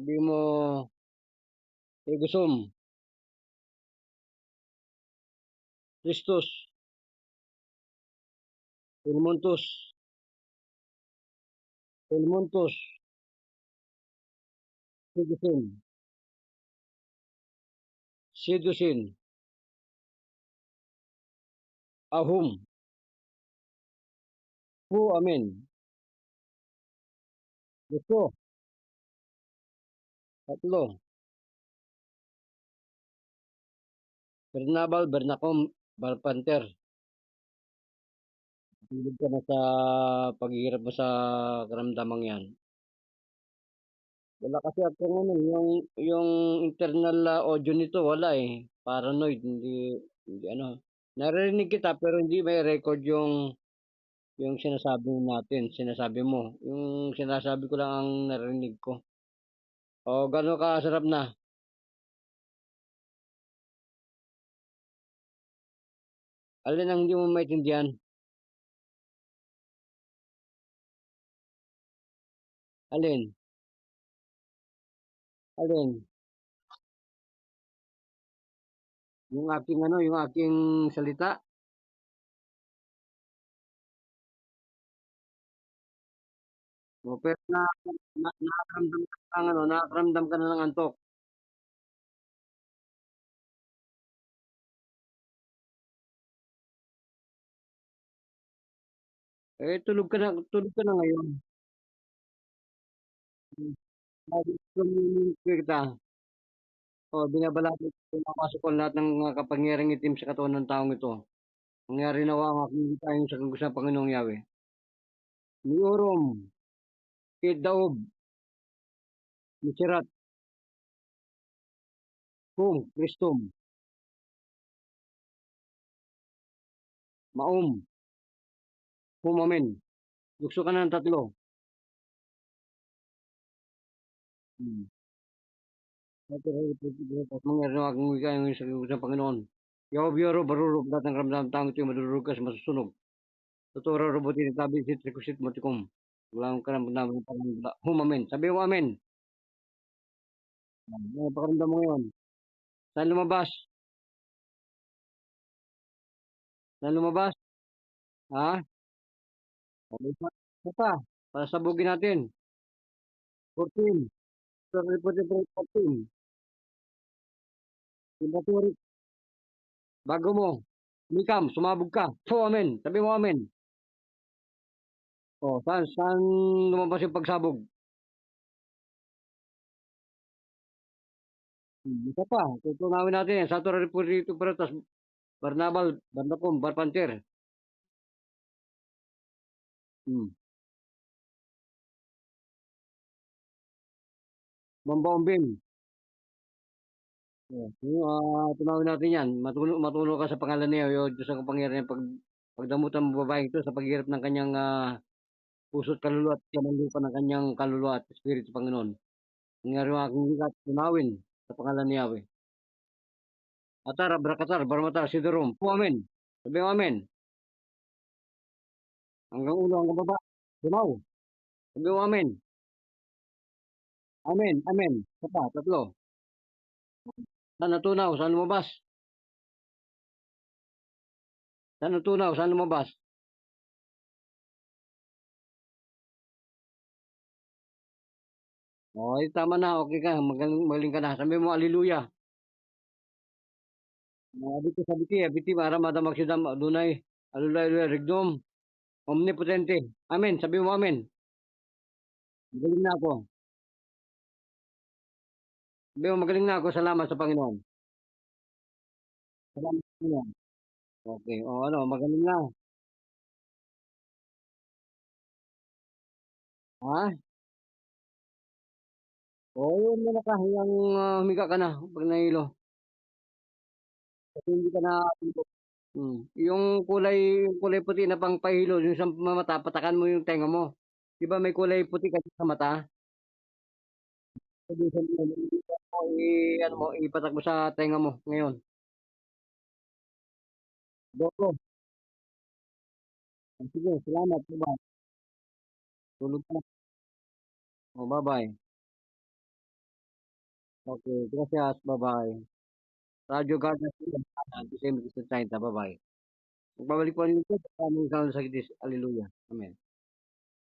Sabi mo, Egosum, Christus, Ilmontus, Ilmontus, Sidusin, Sidusin, Ahum, Hu, Amen. Gusto, tatlo, Bernabal, Bernacom, Barpanter. Tulog ka na sa paghihirap mo sa karamdamang yan. Wala kasi akong ano, yung internal audio nito, wala eh. Paranoid, hindi ano. Narinig kita pero hindi may record yung sinasabi natin, sinasabi mo. Yung sinasabi ko lang ang narinig ko. O, gano'n kasarap na. Alin ang hindi mo maintindihan? Alin? Alin? Yung aking ano, yung aking salita? O, pero nakakaramdam ka ng ano, nakakaramdam ka na ng antok. Eh, tulog ka na ngayon. Sabi ko kita, o binabalakid ko pinapasok ko lahat ng mga kapangyarang itim sa katawan ng taong ito. Mangyari nawa ang aking tayong sa kagusto ng Panginoong Yahweh. Ni Urom, Kid Daob, ni Sirat, Kung, Kristum, Maum, Humamin. Gusto ka na ng tatlo. Hmm. Mangyari nawa ang aking tayong sa kagusto ng Panginoon. Yahweh, barurog lahat ng karamdaman ng taong ito yung madurog ka sa masusunog. Totoo robotin tabi sit rekusit motikom. Walang karamdaman ng Panginoon. Humamin. Sabi mo amen. Ano pakiramdam mo ngayon? Saan lumabas? Saan lumabas? Ha? Sabi pa. Isa pa. Para sabugin natin. 14. Sorry po 14. Inventory. Bago mo. Mikam, sumabog ka. So, amen. Sabi mo amen. O, saan lumabas yung pagsabog? Isa pa. Tutunawin natin yan. Sa ito rin po rito pero tas Barnabal, Barnapom, Barpanter. Hmm. Bambaumbin. Tunawin natin yan. Matuno ka sa pangalan niya. O Diyos ang kapangyarihan. Pagdamutan mo babae ito sa paghirap ng kanyang puso't kaluluwa at kinalupan ng kanyang kaluluwa at espiritu, Panginoon. Nangyari ang aking likat, tunawin sa pangalan ni Yahweh. Atar, Abrakatar, Barmatar, Sidorum. Po, Amen. Sabi mo, Amen. Hanggang ulo, hanggang baba. Tunaw. Sabi mo, Amen. Amen, Amen. Sapa, tatlo. Saan natunaw? Saan lumabas? Saan natunaw? Saan lumabas? Okay, tama na. Okay ka. Magaling ka na. Sabi mo, Hallelujah. Abiti sa biti, abiti para madamak sidam dunay. Hallelujah, Rigdom. Omnipotente. Amen. Sabi mo, Amen. Magaling na ako. Sabi mo, magaling na ako. Salamat sa Panginoon. Salamat sa Panginoon. Okay. O ano, magaling na. Ha? O yun na ka. Yung humiga ka na pag nahilo. Kasi hindi ka na yung kulay puti na pang pahilo, yung sa mata, patakan mo yung tenga mo. Di ba may kulay puti kasi sa mata? Sabi sa mo, ano mo, ipatak mo sa tenga mo ngayon. Doko. Sige, salamat. Bye. Tulog ka na. O, bye-bye. Okay, gracias. Bye-bye. Radyo Garden December 30. Bye-bye. Magbabalik po rin ito sa aming kalan sa Hallelujah. Amen.